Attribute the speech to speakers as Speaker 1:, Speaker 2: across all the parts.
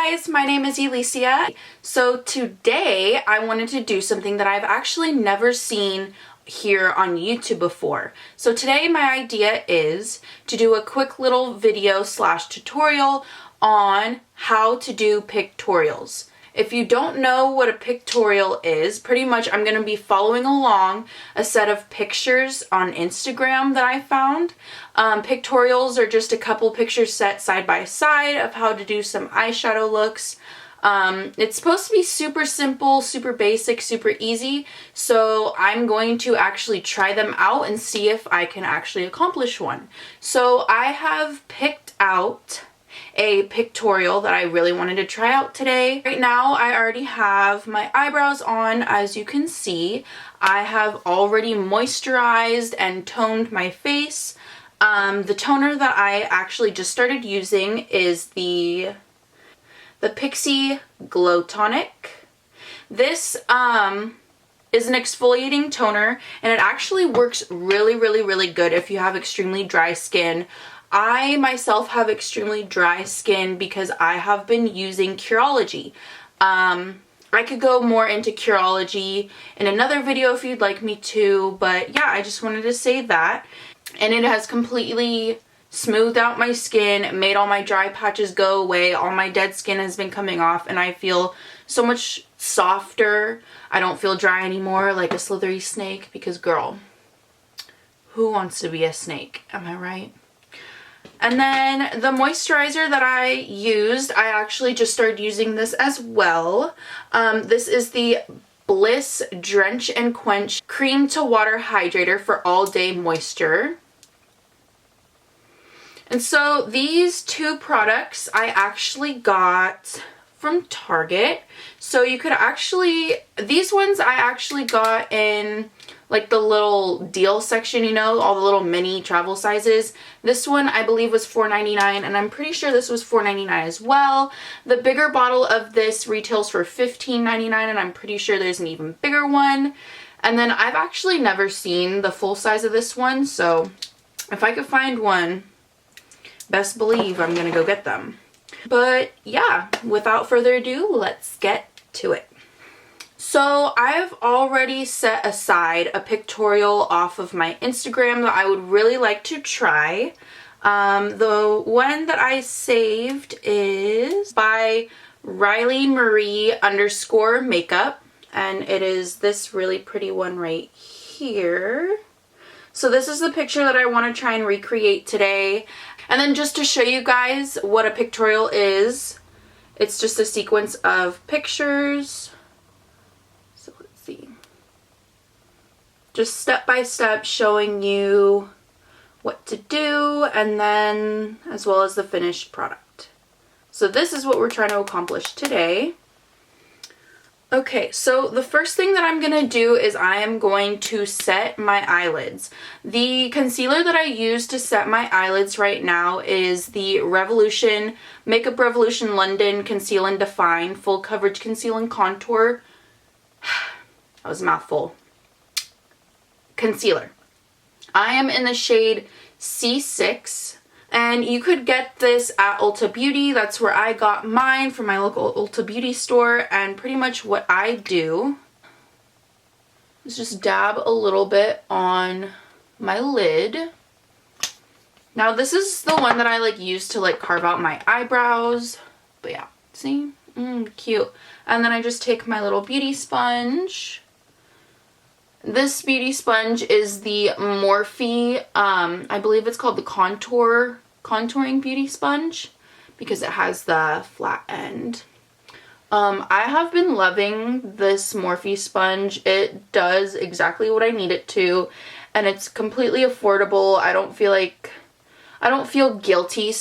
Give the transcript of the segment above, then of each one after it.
Speaker 1: guys, my name is Alicia. So today I wanted to do something that I've actually never seen here on YouTube before. So today my idea is to do a quick little video slash tutorial on how to do pictorials. If you don't know what a pictorial is, pretty much I'm going to be following along a set of pictures on Instagram that I found. Pictorials are just a couple pictures set side by side of how to do some eyeshadow looks. It's supposed to be super simple, super basic, super easy, so I'm going to actually try them out and see if I can actually accomplish one. So I have picked out a pictorial that I really wanted to try out today. Right now I already have my eyebrows on, as you can see. I have already moisturized and toned my face. The toner that I actually just started using is the Pixi Glow Tonic. This is an exfoliating toner, and it actually works really good if you have extremely dry skin. I myself have extremely dry skin because I have been using Curology. I could go more into Curology in another video if you'd like me to, but yeah, I just wanted to say that. And it has completely smoothed out my skin, made all my dry patches go away, all my dead skin has been coming off, and I feel so much softer. I don't feel dry anymore like a slithery snake, because girl, who wants to be a snake? Am I right? And then the moisturizer that I used, I actually just started using this as well. This is the Bliss Drench and Quench Cream to Water Hydrator for All Day Moisture. And so these two products I actually got from Target. So you could actually, these ones I actually got in like the little deal section, you know, all the little mini travel sizes. This one I believe was $4.99, and I'm pretty sure this was $4.99 as well. The bigger bottle of this retails for $15.99, and I'm pretty sure there's an even bigger one. And then I've actually never seen the full size of this one, so if I could find one, best believe I'm gonna go get them. But yeah, without further ado, let's get to it. So I've already set aside a pictorial off of my Instagram that I would really like to try. The one that I saved is by Riley Marie _makeup, and it is this really pretty one right here. So this is the picture that I want to try and recreate today. And then just to show you guys what a pictorial is, it's just a sequence of pictures. So let's see. Just step by step showing you what to do, and then as well as the finished product. So this is what we're trying to accomplish today. Okay, so the first thing that I'm going to do is I am going to set my eyelids. The concealer that I use to set my eyelids right now is the Makeup Revolution London Conceal and Define Full Coverage Conceal and Contour. That was a mouthful. Concealer. I am in the shade C6. And you could get this at Ulta Beauty. That's where I got mine, from my local Ulta Beauty store. And pretty much what I do is just dab a little bit on my lid. Now this is the one that I use to carve out my eyebrows. But yeah, see? Cute. And then I just take my little beauty sponge. This beauty sponge is the Morphe, I believe it's called the Contouring Beauty Sponge, because it has the flat end. I have been loving this Morphe sponge. It does exactly what I need it to, and it's completely affordable. I don't feel guilty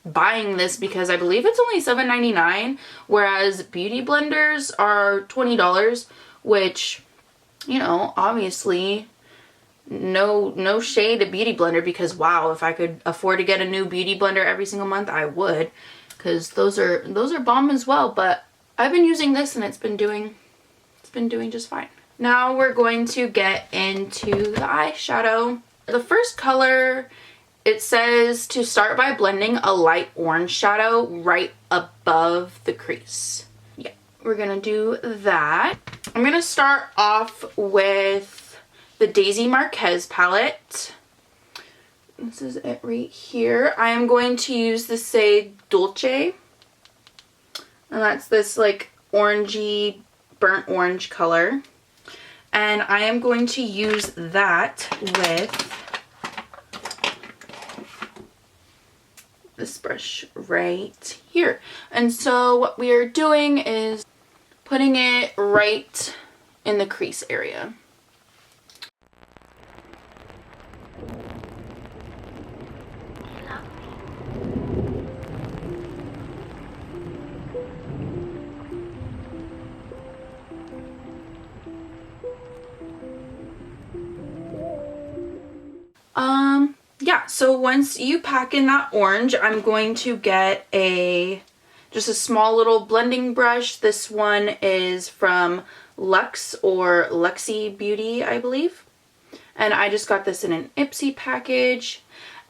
Speaker 1: buying this, because I believe it's only $7.99, whereas beauty blenders are $20, which, you know, obviously no shade to beauty blender, because wow, if I could afford to get a new beauty blender every single month, I would, because those are bomb as well. But I've been using this and it's been doing just fine. Now we're going to get into the eyeshadow. The first color, it says to start by blending a light orange shadow right above the crease. Yeah, we're gonna do that. I'm gonna start off with the Daisy Marquez palette. This is it right here. I am going to use the Say Dolce. And that's this like orangey, burnt orange color. And I am going to use that with this brush right here. And so what we are doing is putting it right in the crease area. Yeah, so once you pack in that orange, I'm going to get just a small little blending brush. This one is from Luxe or Luxie Beauty, I believe. And I just got this in an Ipsy package.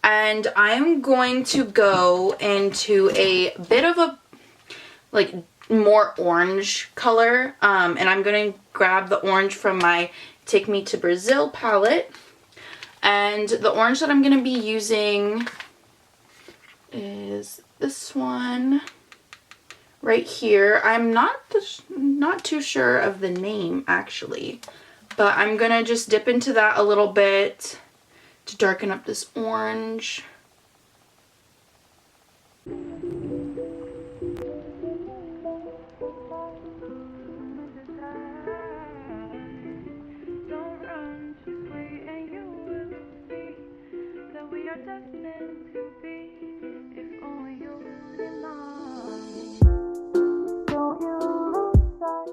Speaker 1: And I'm going to go into a bit of a, like, more orange color. And I'm going to grab the orange from my Take Me to Brazil palette. And the orange that I'm going to be using is this one right here. I'm not too sure of the name actually, but I'm going to just dip into that a little bit to darken up this orange.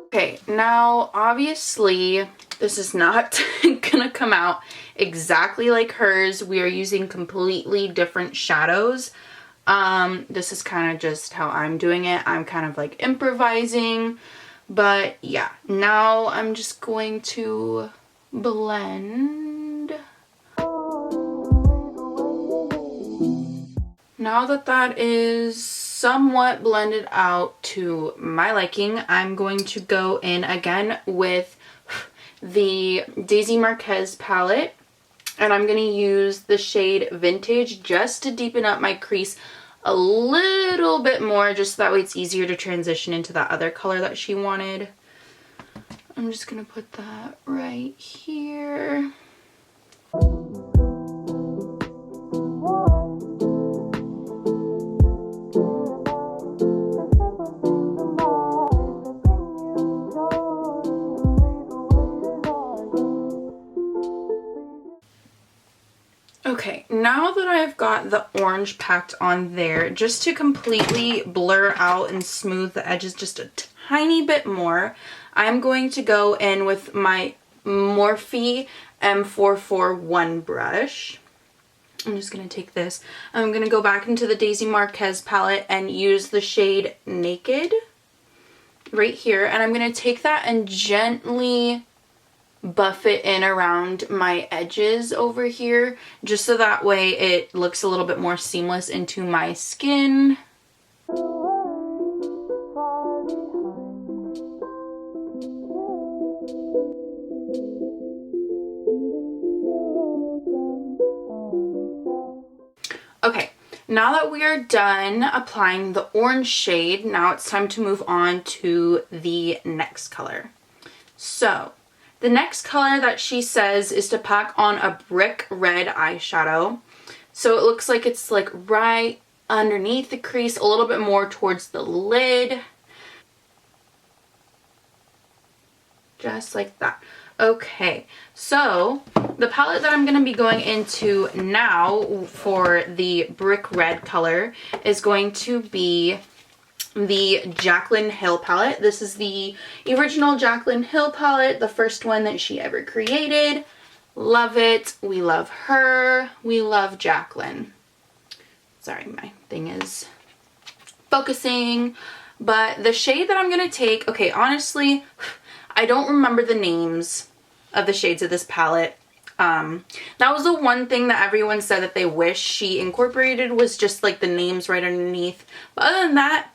Speaker 1: Okay, now obviously this is not gonna come out exactly like hers. We are using completely different shadows. This is kind of just how I'm doing it. I'm kind of like improvising, but yeah, now I'm just going to blend. Now that that is somewhat blended out to my liking, I'm going to go in again with the Daisy Marquez palette, and I'm going to use the shade Vintage just to deepen up my crease a little bit more, just so that way it's easier to transition into that other color that she wanted. I'm just going to put that right here. Okay, now that I've got the orange packed on there, just to completely blur out and smooth the edges just a tiny bit more, I'm going to go in with my Morphe M441 brush. I'm just going to take this. I'm going to go back into the Daisy Marquez palette and use the shade Naked right here. And I'm going to take that and gently buff it in around my edges over here, just so that way it looks a little bit more seamless into my skin. Okay, now that we are done applying the orange shade, now it's time to move on to the next color. So the next color that she says is to pack on a brick red eyeshadow. So it looks like it's like right underneath the crease, a little bit more towards the lid. Just like that. Okay, so the palette that I'm going to be going into now for the brick red color is going to be the Jaclyn Hill palette. This is the original Jaclyn Hill palette, the first one that she ever created. Love it. We love her. We love Jaclyn. Sorry, my thing is focusing. But the shade that I'm going to take, okay, honestly, I don't remember the names of the shades of this palette. That was the one thing that everyone said that they wish she incorporated, was just like the names right underneath. But other than that,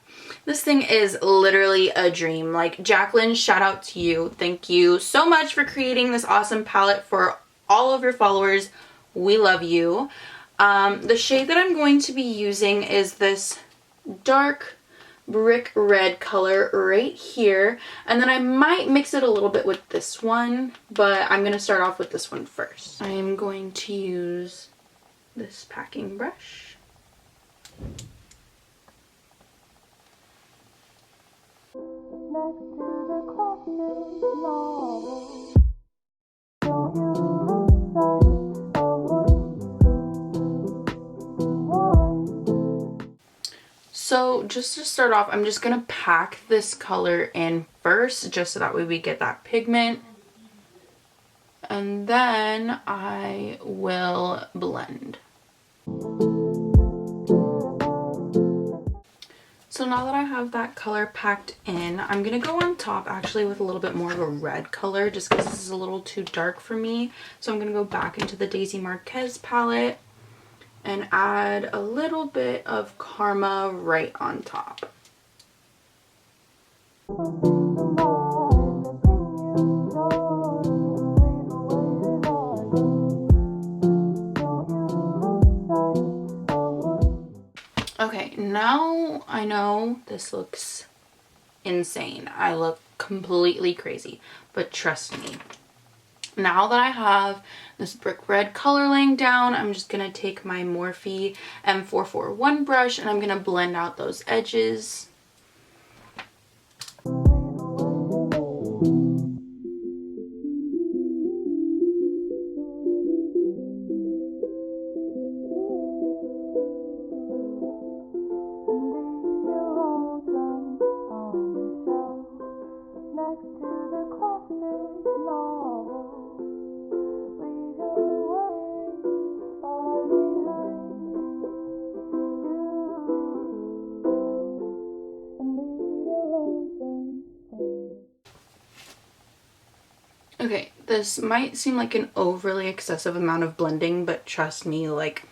Speaker 1: This thing is literally a dream. Like, Jacqueline, shout out to you. Thank you so much for creating this awesome palette for all of your followers. We love you. The shade that I'm going to be using is this dark brick red color right here. And then I might mix it a little bit with this one, but I'm going to start off with this one first. I am going to use this packing brush. So just to start off, I'm just gonna pack this color in first, just so that way we get that pigment. And then I will blend. So now that I have that color packed in, I'm gonna go on top actually with a little bit more of a red color, just because this is a little too dark for me. So I'm gonna go back into the Daisy Marquez palette and add a little bit of Karma right on top. Okay, now I know this looks insane. I look completely crazy, but trust me. Now that I have this brick red color laying down, I'm just going to take my Morphe M441 brush and I'm going to blend out those edges. Okay, this might seem like an overly excessive amount of blending, but trust me, like,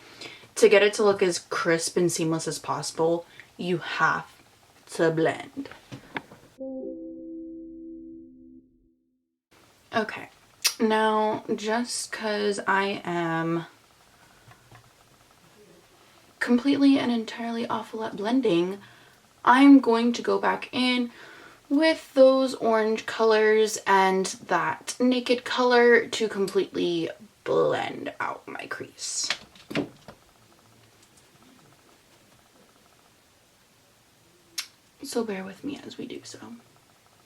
Speaker 1: to get it to look as crisp and seamless as possible, you have to blend. Okay, now just because I am completely and entirely awful at blending, I'm going to go back in with those orange colors and that naked color to completely blend out my crease. So bear with me as we do so.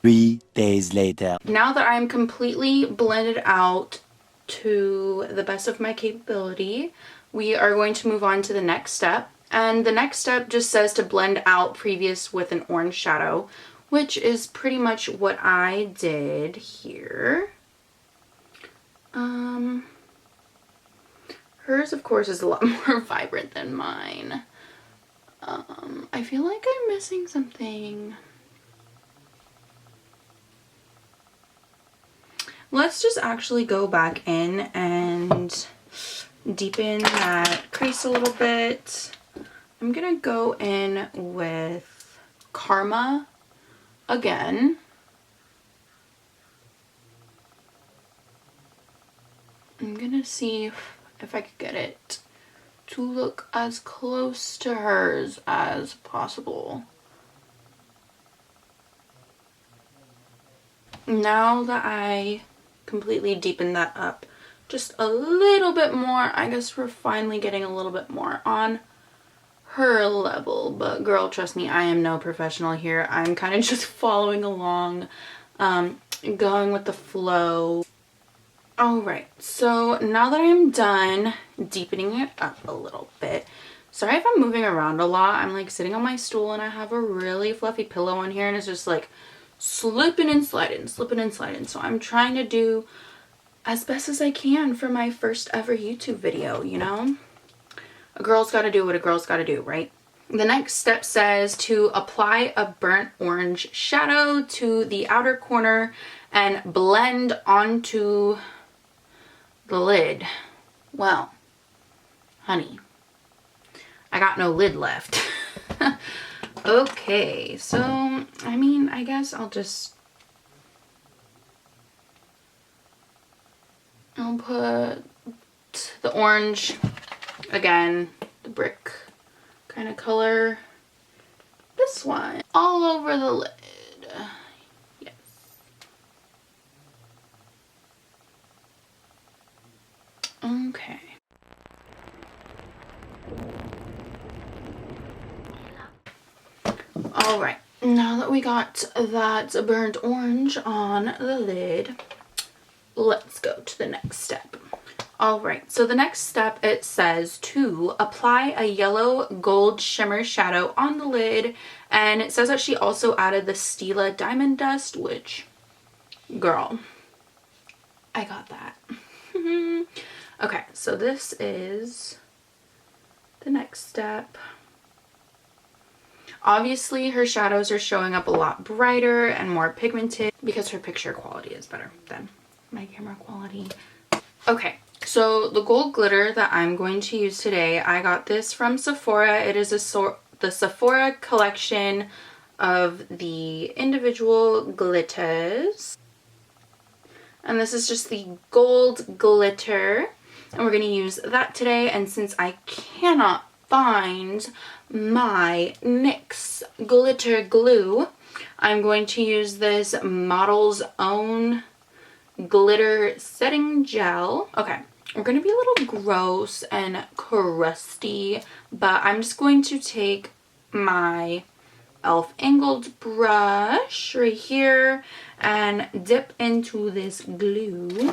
Speaker 2: 3 days later.
Speaker 1: Now that I'm completely blended out to the best of my capability, we are going to move on to the next step. And the next step just says to blend out previous with an orange shadow, which is pretty much what I did here. Hers, of course, is a lot more vibrant than mine. I feel like I'm missing something. Let's just actually go back in and deepen that crease a little bit. I'm gonna go in with Karma again. I'm gonna see if I could get it to look as close to hers as possible. Now that I completely deepened that up just a little bit more, I guess we're finally getting a little bit more on her level. But girl, trust me, I am no professional here. I'm kind of just following along, going with the flow. Alright, so now that I'm done deepening it up a little bit, sorry if I'm moving around a lot. I'm like sitting on my stool and I have a really fluffy pillow on here and it's just like slipping and sliding, slipping and sliding. So I'm trying to do as best as I can for my first ever YouTube video, you know? A girl's gotta do what a girl's gotta do, right? The next step says to apply a burnt orange shadow to the outer corner and blend onto the lid. Well, honey, I got no lid left. Okay, so, I mean, I guess I'll put the orange, again, the brick kind of color, this one, all over the lid. Yes. Okay. Alright, now that we got that burnt orange on the lid, let's go to the next step. Alright, so the next step, it says to apply a yellow gold shimmer shadow on the lid, and it says that she also added the Stila Diamond Dust, which, girl, I got that. Okay, so this is the next step. Obviously, her shadows are showing up a lot brighter and more pigmented because her picture quality is better than my camera quality. Okay, so the gold glitter that I'm going to use today, I got this from Sephora. It is the Sephora collection of the individual glitters. And this is just the gold glitter. And we're going to use that today. And since I cannot find my NYX glitter glue, I'm going to use this Model's Own glitter setting gel. Okay, we're going to be a little gross and crusty, but I'm just going to take my e.l.f. angled brush right here and dip into this glue.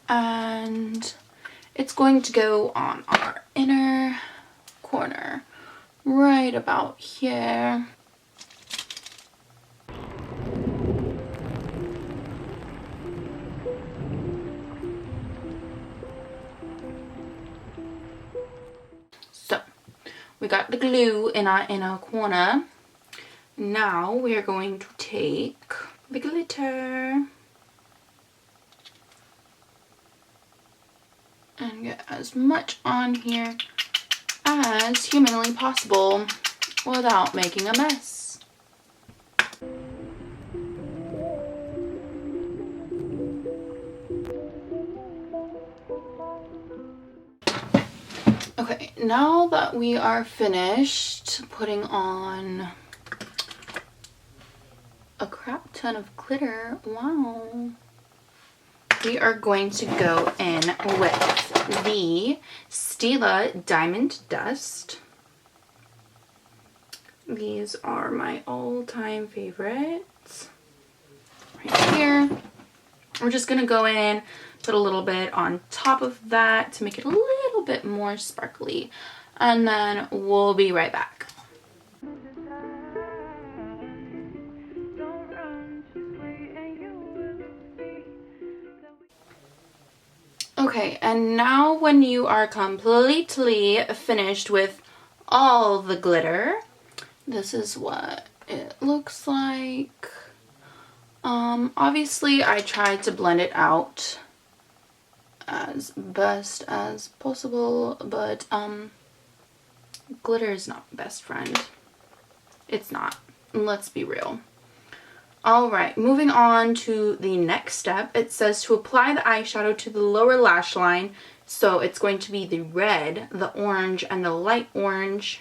Speaker 1: And it's going to go on our inner corner, right about here. So, we got the glue in our inner corner. Now we are going to take the glitter and get as much on here as humanly possible without making a mess. Okay, now that we are finished putting on a crap ton of glitter, wow, we are going to go in with the Stila Diamond Dust. These are my all-time favorites. Right here. We're just going to go in, put a little bit on top of that to make it a little bit more sparkly. And then we'll be right back. Okay, and now when you are completely finished with all the glitter, this is what it looks like. Obviously I tried to blend it out as best as possible, but glitter is not best friend. It's not. Let's be real. Alright, moving on to the next step. It says to apply the eyeshadow to the lower lash line. So it's going to be the red, the orange, and the light orange.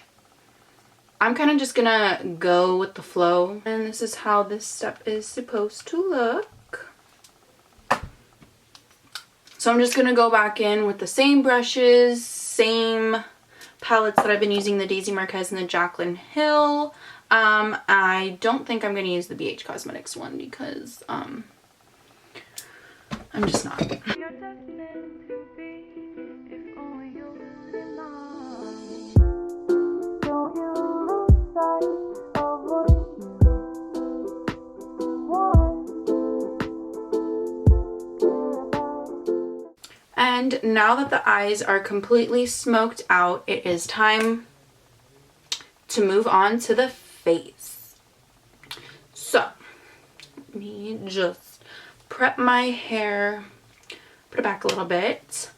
Speaker 1: I'm kind of just gonna go with the flow. And this is how this step is supposed to look. So I'm just gonna go back in with the same brushes, same palettes that I've been using, the Daisy Marquez and the Jaclyn Hill. I don't think I'm going to use the BH Cosmetics one because, I'm just not. And now that the eyes are completely smoked out, it is time to move on to the face. So, let me just prep my hair, put it back a little bit.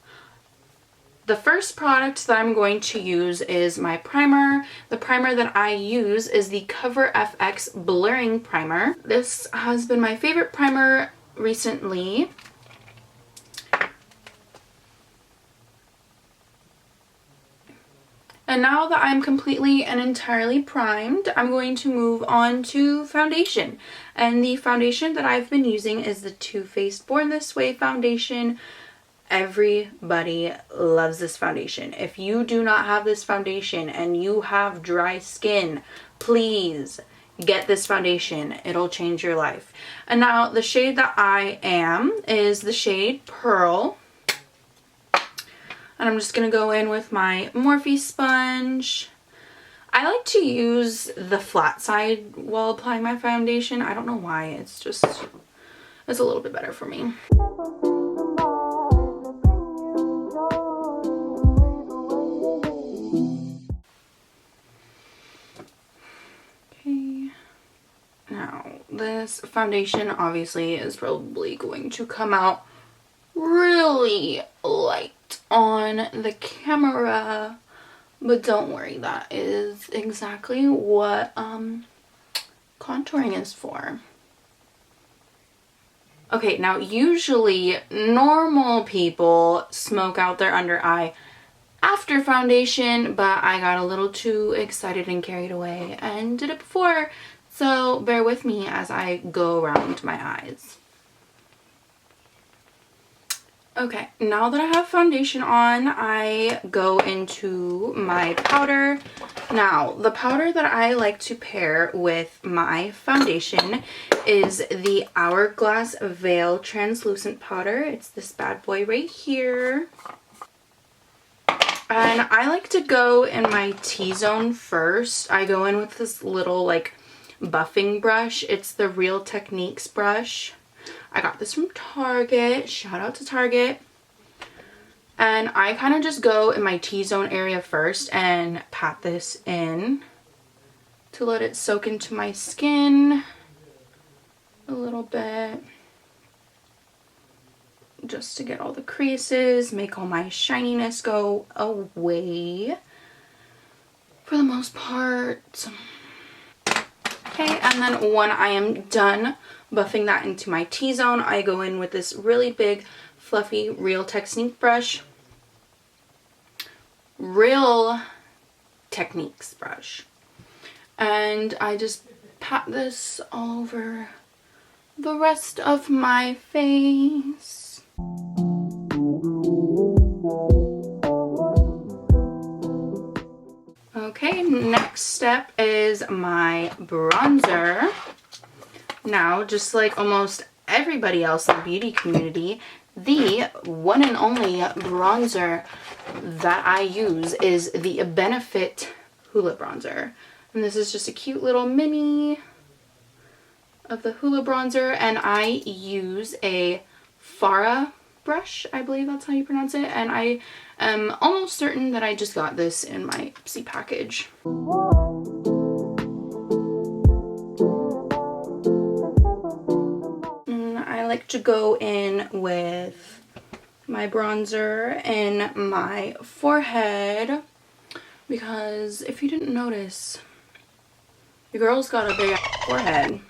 Speaker 1: The first product that I'm going to use is my primer. The primer that I use is the Cover FX Blurring Primer. This has been my favorite primer recently. And now that I'm completely and entirely primed, I'm going to move on to foundation. And the foundation that I've been using is the Too Faced Born This Way foundation. Everybody loves this foundation. If you do not have this foundation and you have dry skin, please get this foundation. It'll change your life. And now the shade that I am is the shade Pearl. And I'm just going to go in with my Morphe sponge. I like to use the flat side while applying my foundation. I don't know why. It's a little bit better for me. Okay. Now, this foundation obviously is probably going to come out really light on the camera, but don't worry, that is exactly what contouring is for. Okay, now usually normal people smoke out their under eye after foundation, but I got a little too excited and carried away and did it before, so bear with me as I go around my eyes. Okay, now that I have foundation on, I go into my powder. Now, the powder that I like to pair with my foundation is the Hourglass Veil Translucent Powder. It's this bad boy right here. And I like to go in my T-zone first. I go in with this little, like, buffing brush. It's the Real Techniques brush. I got this from Target. Shout out to Target. And I kind of just go in my T-zone area first and pat this in to let it soak into my skin a little bit. Just to get all the creases, make all my shininess go away for the most part. Okay, and then when I am done buffing that into my T-zone, I go in with this really big, fluffy Real Techniques brush. Real Techniques brush. And I just pat this all over the rest of my face. Okay, next step is my bronzer. Now, just like almost everybody else in the beauty community, the one and only bronzer that I use is the Benefit Hoola Bronzer. And this is just a cute little mini of the Hoola Bronzer, and I use a Farah brush, I believe that's how you pronounce it, and I am almost certain that I just got this in my Ipsy package. I like to go in with my bronzer in my forehead because if you didn't notice, your girl's got a big forehead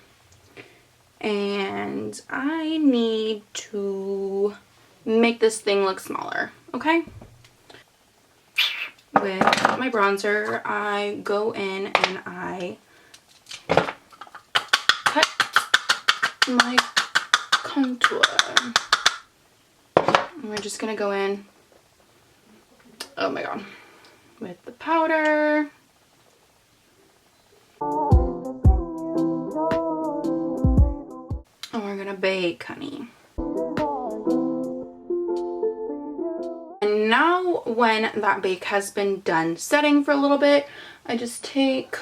Speaker 1: and I need to make this thing look smaller, okay? With my bronzer, I go in and I cut my contour. And we're just gonna go in, oh my god, with the powder. And we're gonna bake, honey. And now when that bake has been done setting for a little bit, I just take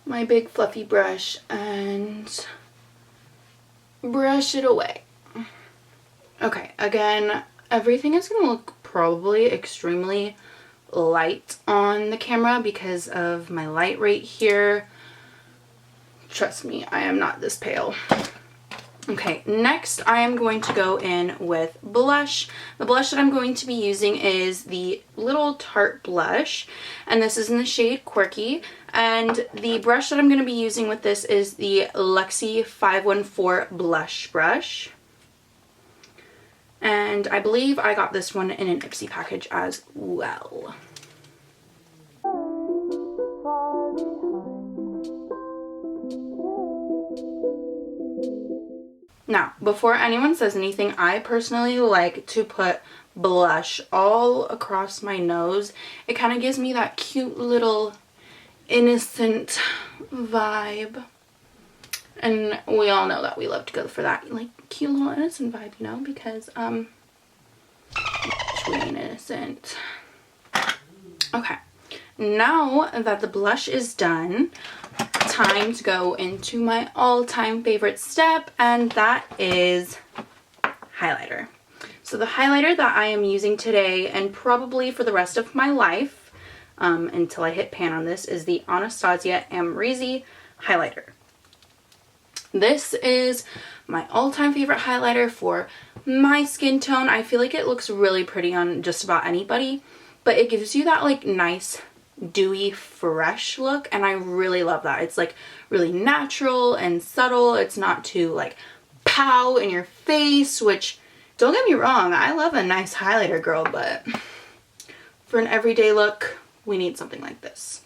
Speaker 1: my big fluffy brush and brush it away. Okay, again, everything is going to look probably extremely light on the camera because of my light right here. Trust me, I am not this pale. Okay, next I am going to go in with blush. The blush that I'm going to be using is the Little Tarte blush, and this is in the shade Quirky. And the brush that I'm going to be using with this is the Lexi 514 blush brush. And I believe I got this one in an Ipsy package as well. Now, before anyone says anything, I personally like to put blush all across my nose. It kind of gives me that cute little innocent vibe. And we all know that we love to go for that, like, cute little innocent vibe, you know, because, we ain't innocent. Okay, now that the blush is done, time to go into my all-time favorite step, and that is highlighter. So the highlighter that I am using today and probably for the rest of my life until I hit pan on this is the Anastasia Amrezy highlighter. This is my all-time favorite highlighter for my skin tone. I feel like it looks really pretty on just about anybody, but it gives you that like nice dewy fresh look, and I really love that. It's like really natural and subtle. It's not too like pow in your face, which, don't get me wrong, I love a nice highlighter, girl, but for an everyday look we need something like this.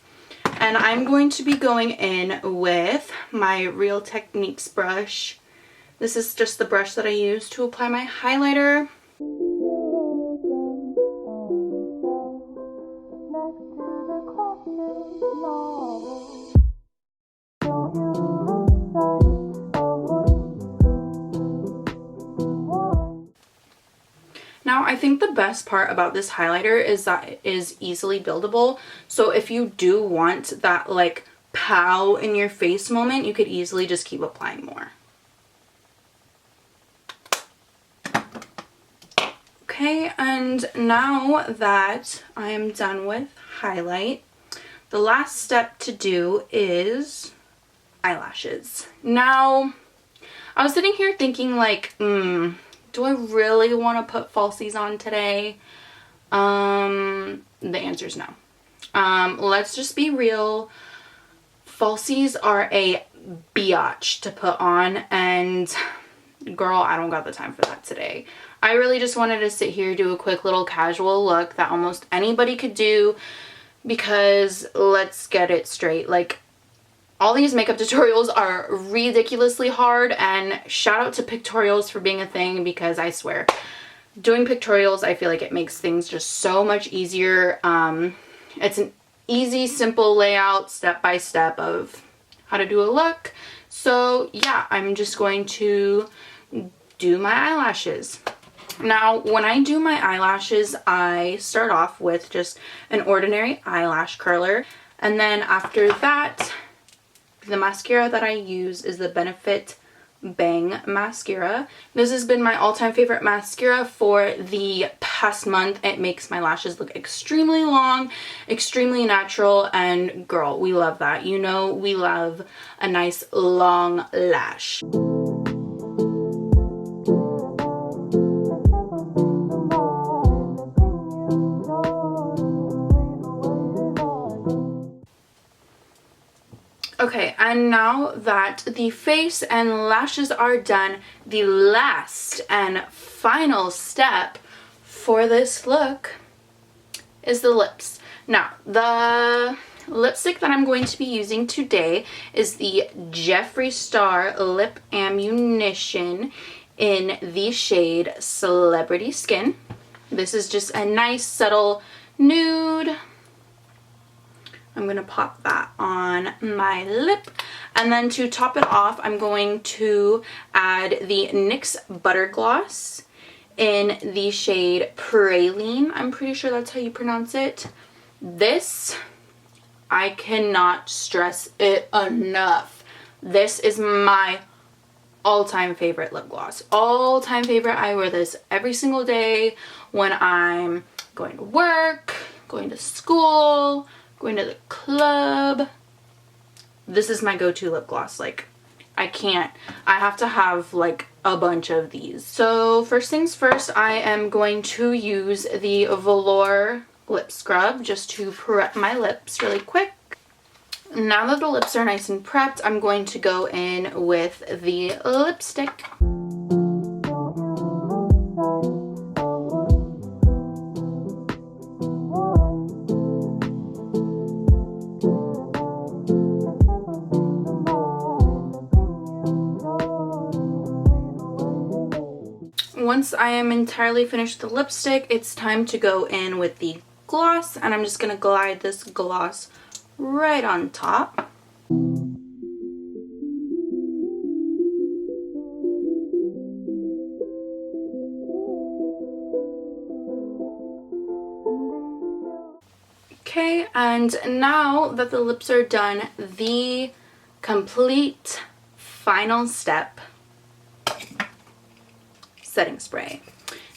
Speaker 1: And I'm going to be going in with my Real Techniques brush. This is just the brush that I use to apply my highlighter. Now, I think the best part about this highlighter is that it is easily buildable. So if you do want that like pow in your face moment, you could easily just keep applying more. Okay, and now that I am done with highlight, the last step to do is eyelashes. Now, I was sitting here thinking like, do I really want to put falsies on today? The answer is no. Let's just be real. Falsies are a biatch to put on, and girl, I don't got the time for that today. I really just wanted to sit here, do a quick little casual look that almost anybody could do, because let's get it straight, like, all these makeup tutorials are ridiculously hard, and shout out to Pictorials for being a thing, because I swear, doing Pictorials, I feel like it makes things just so much easier. It's an easy, simple layout, step by step of how to do a look. So yeah, I'm just going to do my eyelashes. Now, when I do my eyelashes, I start off with just an ordinary eyelash curler, and then after that, the mascara that I use is the Benefit Bang mascara. This has been my all-time favorite mascara for the past month. It makes my lashes look extremely long, extremely natural, and girl, we love that. You know, we love a nice long lash. Okay, and now that the face and lashes are done, the last and final step for this look is the lips. Now, the lipstick that I'm going to be using today is the Jeffree Star Lip Ammunition in the shade Celebrity Skin. This is just a nice subtle nude. I'm going to pop that on my lip, and then to top it off, I'm going to add the NYX Butter Gloss in the shade Praline. I'm pretty sure that's how you pronounce it. This, I cannot stress it enough. This is my all-time favorite lip gloss. All-time favorite. I wear this every single day when I'm going to work, going to school, going to the club. This is my go-to lip gloss. Like, I can't. I have to have like a bunch of these. So first things first, I am going to use the Velour lip scrub just to prep my lips really quick. Now that the lips are nice and prepped, I'm going to go in with the lipstick. Once I am entirely finished with the lipstick, it's time to go in with the gloss, and I'm just going to glide this gloss right on top. Okay, and now that the lips are done, the complete final step, setting spray.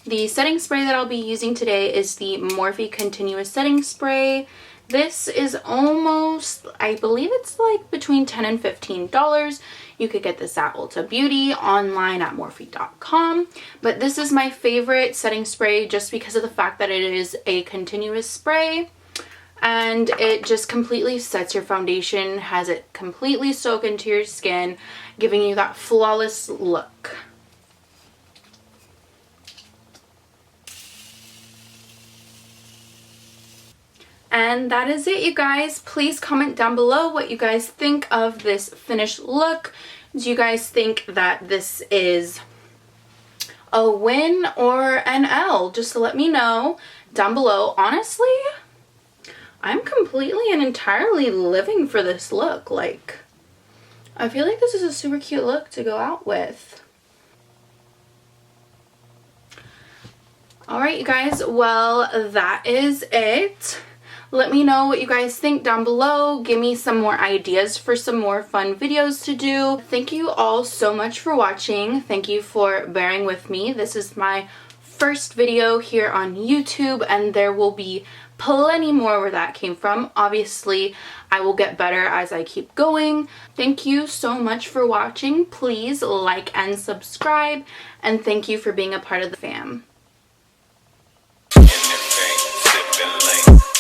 Speaker 1: The setting spray that I'll be using today is the Morphe Continuous Setting Spray. This is almost, I believe it's like between $10 and $15. You could get this at Ulta Beauty, online at Morphe.com. But this is my favorite setting spray just because of the fact that it is a continuous spray. And it just completely sets your foundation, has it completely soak into your skin, giving you that flawless look. And that is it, you guys. Please comment down below what you guys think of this finished look. Do you guys think that this is a win or an L? Just let me know down below. Honestly, I'm completely and entirely living for this look. Like, I feel like this is a super cute look to go out with. Alright, you guys. Well, that is it. Let me know what you guys think down below. Give me some more ideas for some more fun videos to do. Thank you all so much for watching. Thank you for bearing with me. This is my first video here on YouTube, and there will be plenty more where that came from. Obviously, I will get better as I keep going. Thank you so much for watching. Please like and subscribe, and thank you for being a part of the fam.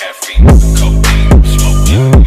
Speaker 3: Caffeine, codeine, smoking.